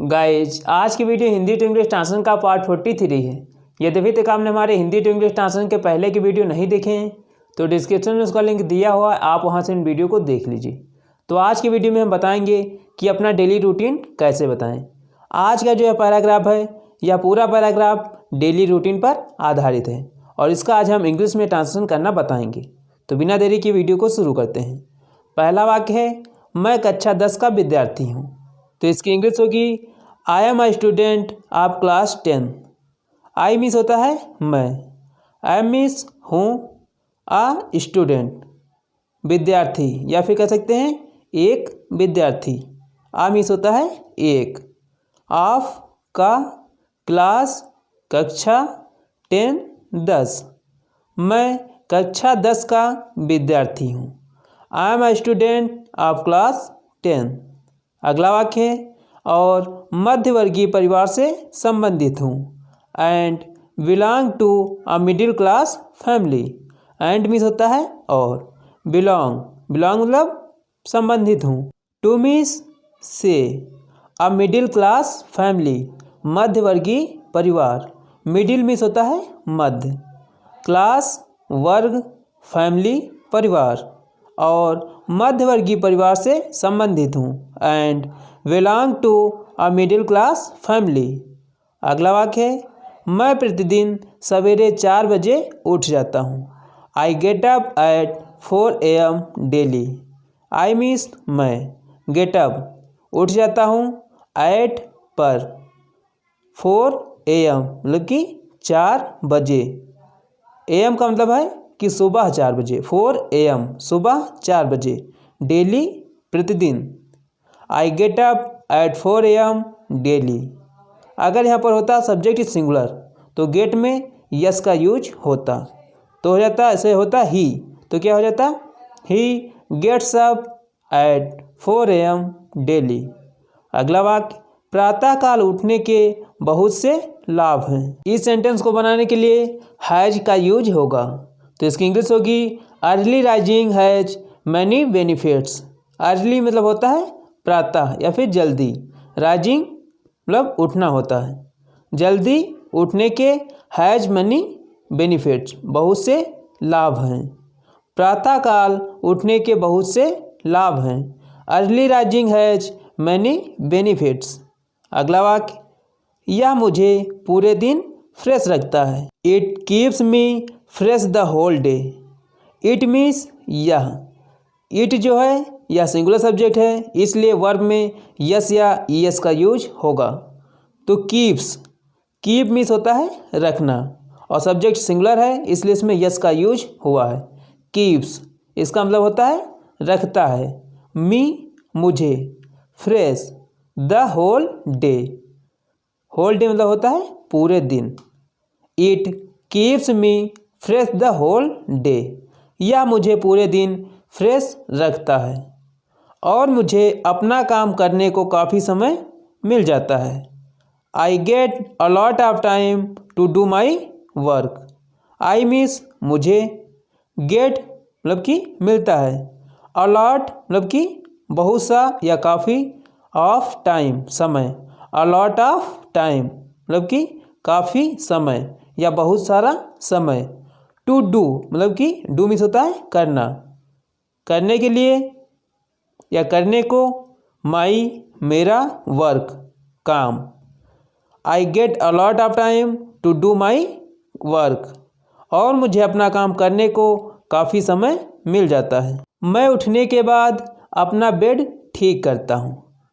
Guys आज की video Hindi to English translation का पार्ट 43 है। यदि अभी तक आपने हमारे हिंदी टू इंग्लिश ट्रांसलेशन के पहले की वीडियो नहीं देखे हैं तो डिस्क्रिप्शन में उसका लिंक दिया हुआ है, आप वहां से इन वीडियो को देख लीजिए। तो आज की वीडियो में हम बताएंगे कि अपना डेली रूटीन कैसे बताएं। आज का जो है पैराग्राफ है, यह पूरा पैराग्राफ डेली रूटीन पर आधारित है और इसका आज हम इंग्लिश में ट्रांसलेशन करना बताएंगे। तो बिना देरी की वीडियो को शुरू करते हैं। पहला वाक्य है, मैं कक्षा 10 का विद्यार्थी हूँ। तो इसकी इंग्लिश होगी, I am a student of class 10। I means होता है मैं, एम मीन्स हूँ, अ स्टूडेंट विद्यार्थी या फिर कह सकते हैं एक विद्यार्थी। आ मीन्स होता है एक, ऑफ का, क्लास कक्षा, 10 10। मैं कक्षा 10 का विद्यार्थी हूँ। I am a student of class 10। अगला वाक्य है, और मध्यवर्गीय परिवार से संबंधित हूँ। And belong to a middle class family. And means होता है और, बिलोंग मतलब संबंधित हूँ, टू मीन्स से, अ मिडिल क्लास फैमिली मध्यवर्गीय परिवार। मिडिल मीन्स होता है मध्य, क्लास वर्ग, फैमिली परिवार, और मध्यवर्गीय परिवार से संबंधित हूँ। And belong to a middle class family. अगला वाक्य है, मैं प्रतिदिन सवेरे 4 बजे उठ जाता हूँ। I get up at 4 AM daily. I means मैं, गेट अप उठ जाता हूँ, एट पर, 4 AM मतलब कि 4 बजे। AM का मतलब है कि सुबह 4 बजे, 4 AM सुबह 4 बजे, डेली प्रतिदिन। I get up at 4 AM daily. अगर यहाँ पर होता सब्जेक्ट सिंगुलर तो गेट में यस का यूज होता, तो हो जाता ऐसे होता ही, तो क्या हो जाता, he gets up at 4 AM daily. अगला वाक्य, प्रातःकाल उठने के बहुत से लाभ हैं। इस सेंटेंस को बनाने के लिए हैज का यूज होगा, तो इसकी इंग्लिश होगी, early rising has many benefits. Early मतलब होता है प्रातः या फिर जल्दी, राइजिंग मतलब उठना होता है, जल्दी उठने के, हैज मैनी बेनिफिट्स बहुत से लाभ हैं। प्रातःकाल उठने के बहुत से लाभ हैं। Early rising has many benefits. अगला वाक्य, यह मुझे पूरे दिन फ्रेश रखता है। It keeps me fresh the whole day. It means यह, इट जो है यह सिंगुलर सब्जेक्ट है, इसलिए वर्ब में यस या ईएस का यूज होगा। तो कीप्स, कीप मीन्स होता है रखना और सब्जेक्ट सिंगुलर है, इसलिए इसमें यस का यूज हुआ है। कीप्स इसका मतलब होता है रखता है, मी मुझे, fresh the whole day, whole day मतलब होता है पूरे दिन। It keeps me fresh the whole day. यह मुझे पूरे दिन फ्रेश रखता है और मुझे अपना काम करने को काफ़ी समय मिल जाता है। I get a lot of time to do my work. I means मुझे, गेट मतलब कि मिलता है, अ लॉट मतलब कि बहुत सा या काफ़ी, ऑफ टाइम समय, अ लॉट ऑफ टाइम मतलब कि काफ़ी समय या बहुत सारा समय। टू डू मतलब कि डू मीन्स होता है करना, करने के लिए या करने को, माई मेरा, वर्क काम। I get a lot of time to do my work. और मुझे अपना काम करने को काफ़ी समय मिल जाता है। मैं उठने के बाद अपना बेड ठीक करता हूँ।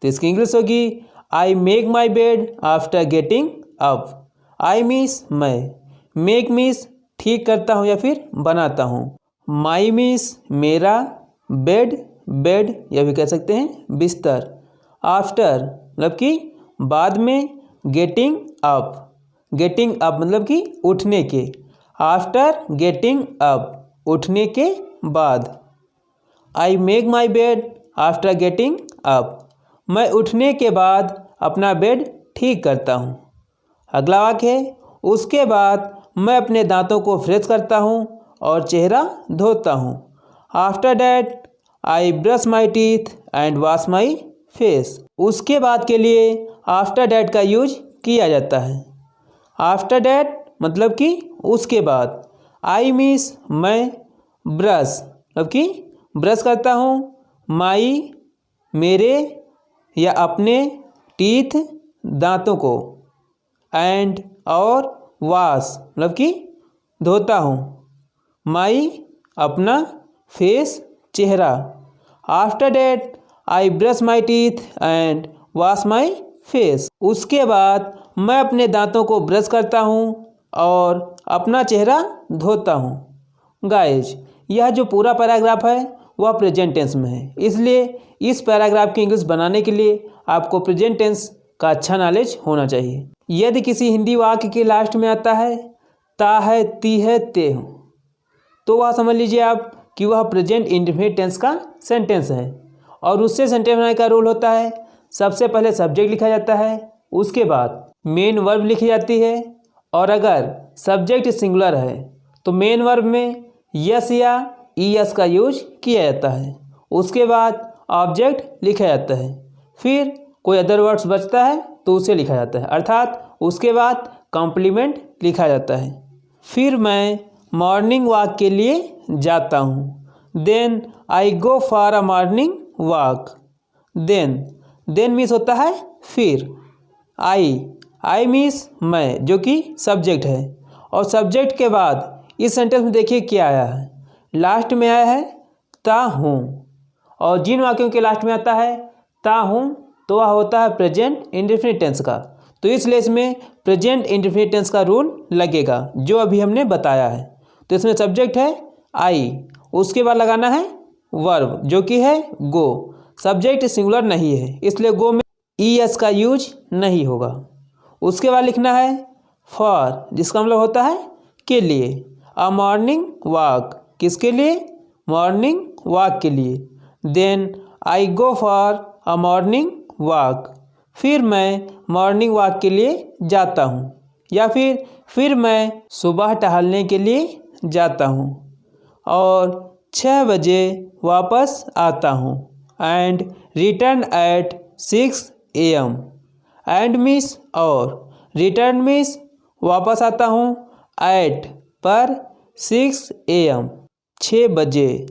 तो इसकी इंग्लिश होगी, I make my bed after getting up. I means मैं, मेक मीन्स ठीक करता हूँ या फिर बनाता हूँ, माई मीन्स मेरा, बेड बेड या भी कह सकते हैं बिस्तर, आफ्टर मतलब कि बाद में, गेटिंग अप, गेटिंग अप मतलब कि उठने के, आफ्टर गेटिंग अप उठने के बाद। I make my bed after getting up. मैं उठने के बाद अपना बेड ठीक करता हूँ। अगला वाक्य है, उसके बाद मैं अपने दांतों को फ्रेश करता हूँ और चेहरा धोता हूँ। After that I brush my teeth and wash my face. उसके बाद के लिए आफ्टर डैट का यूज किया जाता है। आफ्टर डैट मतलब कि उसके बाद। आई मीन्स मैं, ब्रश मतलब कि ब्रश करता हूँ, माई मेरे या अपने, टीथ दांतों को, एंड और वॉश मतलब कि धोता हूँ, माई अपना, फेस चेहरा। After that I brush my teeth and wash my face. उसके बाद मैं अपने दांतों को ब्रश करता हूँ और अपना चेहरा धोता हूँ। गाइज, यह जो पूरा पैराग्राफ है वह प्रेजेंट टेंस में है, इसलिए इस पैराग्राफ की इंग्लिश बनाने के लिए आपको प्रेजेंट टेंस का अच्छा नॉलेज होना चाहिए। यदि किसी हिंदी वाक्य के लास्ट में आता है ता है, ती है, ते हो, तो वह समझ लीजिए आप कि वह प्रेजेंट इंडेफिनिट टेंस का सेंटेंस है। और उससे सेंटेंस बनाने का रूल होता है, सबसे पहले सब्जेक्ट लिखा जाता है, उसके बाद मेन वर्ब लिखी जाती है, और अगर सब्जेक्ट सिंगुलर है तो मेन वर्ब में यस या ईएस का यूज किया जाता है। उसके बाद ऑब्जेक्ट लिखा जाता है, फिर कोई अदर वर्ड्स बचता है तो उसे लिखा जाता है, अर्थात उसके बाद कॉम्प्लीमेंट लिखा जाता है। फिर मैं मॉर्निंग वॉक के लिए जाता हूँ, then I go for a morning walk. Then means होता है फिर। आई मीन्स मैं, जो कि सब्जेक्ट है, और सब्जेक्ट के बाद इस सेंटेंस में देखिए क्या आया है, लास्ट में आया है ता हूँ, और जिन वाक्यों के लास्ट में आता है ता हूँ तो वह होता है प्रेजेंट इंडेफिनिट टेंस का, तो इसलिए इसमें प्रेजेंट इंडेफिनिट टेंस का रूल लगेगा जो अभी हमने बताया है। तो इसमें सब्जेक्ट है आई, उसके बाद लगाना है वर्ब जो कि है गो। सब्जेक्ट सिंगुलर नहीं है इसलिए गो में ईएस का यूज नहीं होगा। उसके बाद लिखना है फॉर, जिसका मतलब होता है के लिए। अ मॉर्निंग वॉक, किसके लिए? मॉर्निंग वॉक के लिए। Then I go for a morning walk, फिर मैं मॉर्निंग वॉक के लिए जाता हूँ, या फिर मैं सुबह टहलने के लिए जाता हूँ और 6 बजे वापस आता हूँ। And return at 6 AM। And means और, रिटर्न मीन्स वापस आता हूँ, एट पर 6 AM 6 बजे,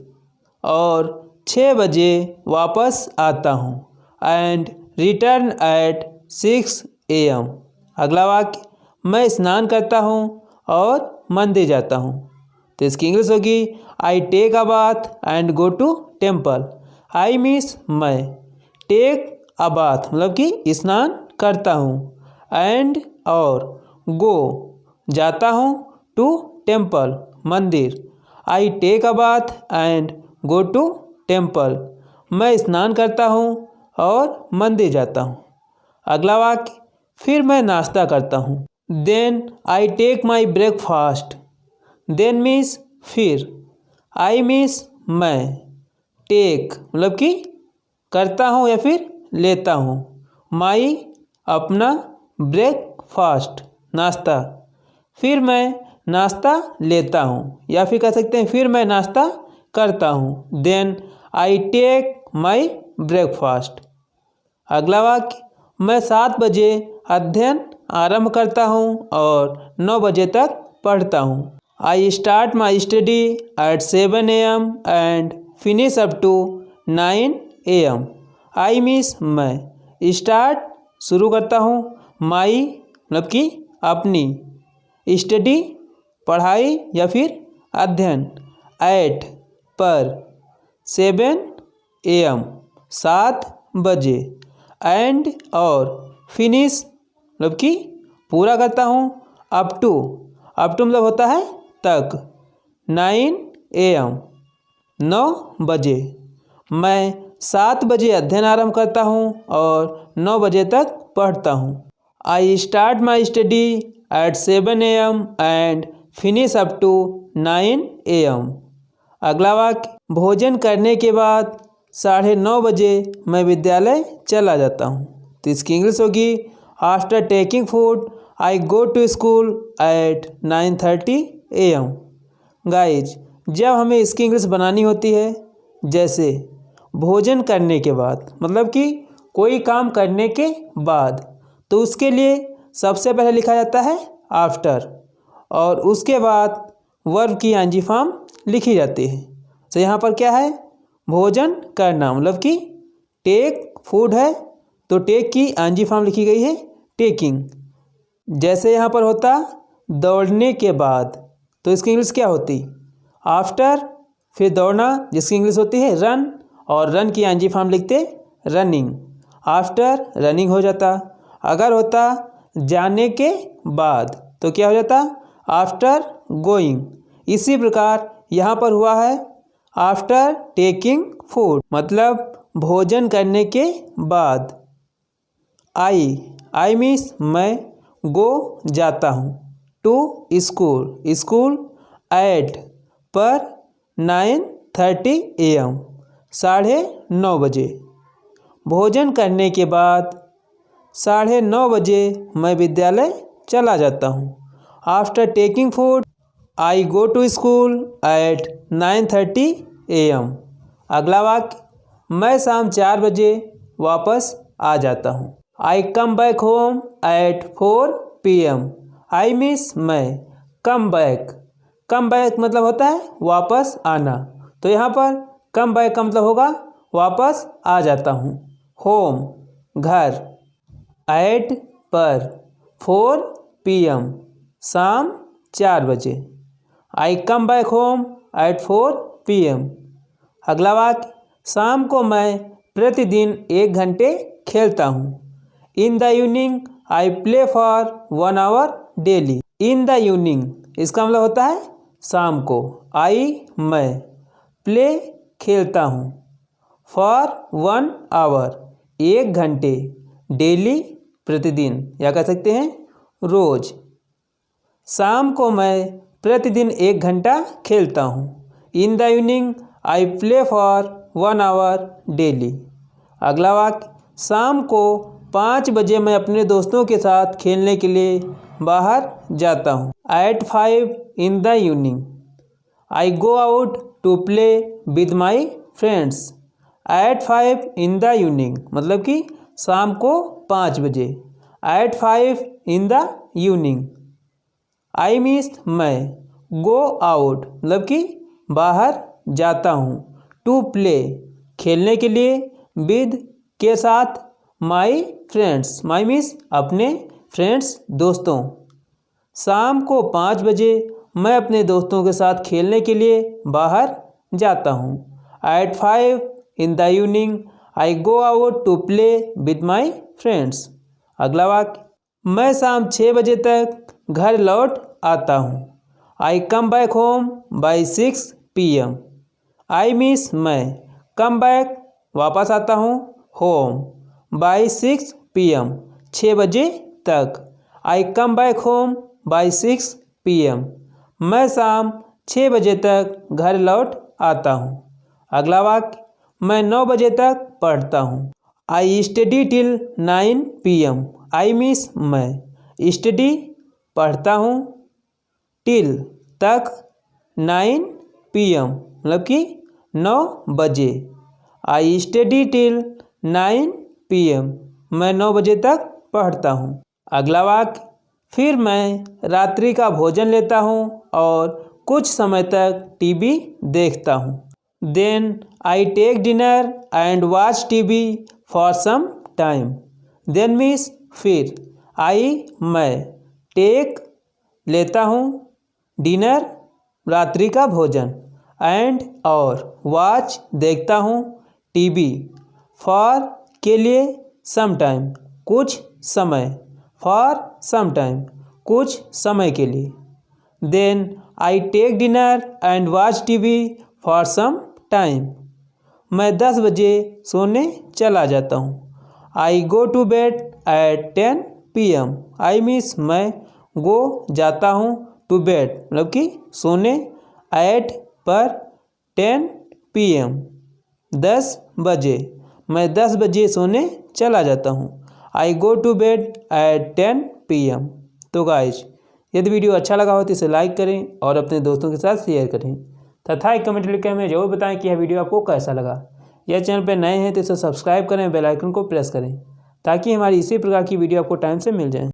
और 6 बजे वापस आता हूँ। And return at 6 AM। अगला वाक्य, मैं स्नान करता हूँ और मंदिर जाता हूँ, तो इसकी इंग्लिश होगी I take a bath and go to temple. I means मैं, टेक अ बाथ मतलब कि स्नान करता हूँ, एंड और गो जाता हूँ, टू टेम्पल मंदिर। I take a bath and go to temple, मैं स्नान करता हूँ और मंदिर जाता हूँ। अगला वाक्य, फिर मैं नाश्ता करता हूँ। Then I take my breakfast. Then means फिर, आई मीन्स मैं, टेक मतलब कि करता हूँ या फिर लेता हूँ, माई अपना, ब्रेकफास्ट नाश्ता, फिर मैं नाश्ता लेता हूँ, या फिर कह सकते हैं फिर मैं नाश्ता करता हूँ। Then I take my breakfast. अगला वाक्य, मैं 7 बजे अध्ययन आरंभ करता हूँ और 9 बजे तक पढ़ता हूँ। I start my study at 7 AM and finish up to 9 AM। I means मैं, स्टार्ट शुरू करता हूँ, माई मतलब कि अपनी, स्टडी पढ़ाई या फिर अध्ययन, एट पर, 7 AM 7 बजे, एंड और फिनिश मतलब कि पूरा करता हूँ, अप टू मतलब होता है तक, 9 AM 9 बजे। मैं 7 बजे अध्ययन आरंभ करता हूँ और 9 बजे तक पढ़ता हूँ। I start my study at 7 AM and finish up to 9 AM। अगला वाक्य, भोजन करने के बाद 9:30 बजे मैं विद्यालय चला जाता हूँ, तो इसकी इंग्लिश होगी after taking food I go to school at 9:30 AM। Guys, जब हमें इसकी इंग्लिश बनानी होती है, जैसे भोजन करने के बाद मतलब कि कोई काम करने के बाद, तो उसके लिए सबसे पहले लिखा जाता है आफ्टर, और उसके बाद वर्ब की आंजी फॉर्म लिखी जाती है। तो यहाँ पर क्या है, भोजन करना, मतलब कि टेक फूड है, तो टेक की आंजी फॉर्म लिखी गई है टेकिंग। जैसे यहाँ पर होता दौड़ने के बाद, तो इसकी इंग्लिश क्या होती, आफ्टर, फिर दौड़ना जिसकी इंग्लिश होती है रन, और रन की आंजी फॉर्म लिखते रनिंग, आफ्टर रनिंग हो जाता। अगर होता जाने के बाद, तो क्या हो जाता, आफ्टर गोइंग। इसी प्रकार यहाँ पर हुआ है आफ्टर टेकिंग फूड, मतलब भोजन करने के बाद। आई मीन्स मैं, गो जाता हूँ, टू स्कूल, स्कूल एट पर 9:30 AM 9:30 बजे। भोजन करने के बाद 9:30 बजे मैं विद्यालय चला जाता हूँ। After taking food I go to school at 9:30 AM। अगला वाक्य, मैं शाम 4 बजे वापस आ जाता हूँ। I come back home at 4 PM। I means मैं, कम बैक मतलब होता है वापस आना, तो यहाँ पर कम बैक का मतलब होगा वापस आ जाता हूँ। होम घर, एट पर, 4 PM शाम 4 बजे। I come back home at 4 PM। अगला वाक्य, शाम को मैं प्रतिदिन 1 घंटे खेलता हूँ। In the evening I play for 1 hour daily. In the evening इसका मतलब होता है शाम को, आई मैं, प्ले खेलता हूँ, फॉर 1 hour 1 घंटे, डेली प्रतिदिन, या कह सकते हैं रोज। शाम को मैं प्रतिदिन 1 घंटा खेलता हूँ। In the evening I play for 1 hour daily. अगला वाक्य, शाम को 5 बजे मैं अपने दोस्तों के साथ खेलने के लिए बाहर जाता हूँ। एट 5 in the evening I go out to play with my friends. At 5 in the evening मतलब कि शाम को 5 बजे। एट 5 in the evening I means मैं, गो आउट मतलब कि बाहर जाता हूँ, टू प्ले खेलने के लिए, विद के साथ, माई फ्रेंड्स, माई मीन्स अपने, फ्रेंड्स दोस्तों। शाम को 5 बजे मैं अपने दोस्तों के साथ खेलने के लिए बाहर जाता हूँ। एट 5 in the evening I go out to play with my friends. अगला वाक्य, मैं शाम 6 बजे तक घर लौट आता हूँ। I come back home by 6 PM। I means मैं, कम बैक वापस आता हूँ, होम बाई 6 PM 6 बजे तक। I come back home by 6 PM मैं शाम 6 बजे तक घर लौट आता हूँ। अगला वाक्य, मैं 9 बजे तक पढ़ता हूँ। I study till 9 PM। I means मैं, स्टडी पढ़ता हूँ, टिल तक, 9 PM मतलब कि 9 बजे। आई स्टडी टिल 9 PM मैं 9 बजे तक पढ़ता हूँ। अगला वाक्य, फिर मैं रात्रि का भोजन लेता हूँ और कुछ समय तक टीवी देखता हूँ। Then I take dinner and watch TV for some time. Then means फिर, आई मैं, टेक लेता हूँ, डिनर रात्रि का भोजन, एंड और, वॉच देखता हूँ, टीवी, फॉर के लिए, सम टाइम कुछ समय, फॉर सम टाइम कुछ समय के लिए। Then I take dinner and watch TV for some time. मैं 10 बजे सोने चला जाता हूँ। I go to bed at 10 PM। I means मैं, गो जाता हूँ, टू बेड मतलब कि सोने, एट पर, 10 PM 10 बजे, मैं 10 बजे सोने चला जाता हूँ। I go to bed at 10 PM। तो गाइज, यदि वीडियो अच्छा लगा हो तो इसे लाइक करें और अपने दोस्तों के साथ शेयर करें तथा एक कमेंट लिखकर हमें जरूर बताएं कि यह वीडियो आपको कैसा लगा। यह चैनल पर नए हैं तो इसे सब्सक्राइब करें, बेल आइकन को प्रेस करें ताकि हमारी इसी प्रकार की वीडियो आपको टाइम से मिल जाए।